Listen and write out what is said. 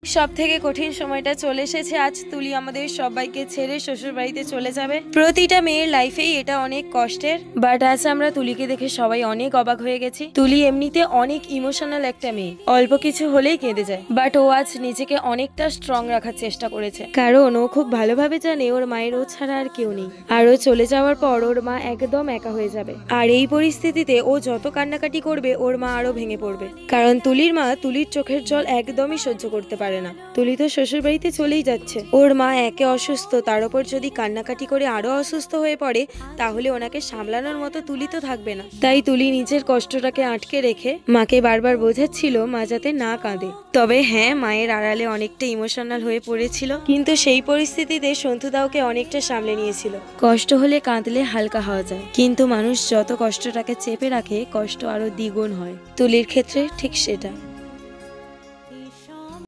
সবথেকে কঠিন সময়টা চলে এসেছে। আজ তুলি আমাদের সবাইকে ছেড়ে শ্বশুর বাড়িতে চলে যাবে। প্রতিটা মেয়ের লাইফেই এটা অনেক কষ্টের, বাট আজ আমরা তুলিকে দেখে সবাই অনেক অবাক হয়ে গেছি। তুলি এমনিতে অনেক ইমোশনাল একটা মেয়ে, অল্প কিছু হলেই কেঁদে যায়, বাট ও আজ নিজেকে অনেকটা স্ট্রং রাখার চেষ্টা করেছে, কারণ ও খুব ভালোভাবে জানে ওর মায়ের ও ছাড়া আর কেউ নেই। আর ও চলে যাওয়ার পর ওর মা একদম একা হয়ে যাবে। আর এই পরিস্থিতিতে ও যত কান্নাকাটি করবে ওর মা আরো ভেঙে পড়বে, কারণ তুলির মা তুলির চোখের জল একদমই সহ্য করতে পারে না। তুলি তো শ্বশুর বাড়িতে চলেই যাচ্ছে, ওর মা একে অসুস্থ, তার উপর যদি কান্নাকাটি করে আরো অসুস্থ হয়ে পড়ে তাহলে ওনাকে সামলানোর মতো তুলি তো থাকবে না। তাই তুলি নিজের কষ্টটাকে আটকে রেখে মাকে বারবার বোঝাচ্ছিল মা যাতে না কাঁদে। তবে হ্যাঁ, মায়ের আড়ালে অনেকটা ইমোশনাল হয়ে পড়েছিল, কিন্তু সেই পরিস্থিতিতে সন্তুদা ওকে অনেকটা সামলে নিয়েছিল। কষ্ট হলে কাঁদলে হালকা হওয়া যায়, কিন্তু মানুষ যত কষ্টটাকে চেপে রাখে কষ্ট আরো দ্বিগুণ হয়। তুলির ক্ষেত্রে ঠিক সেটা।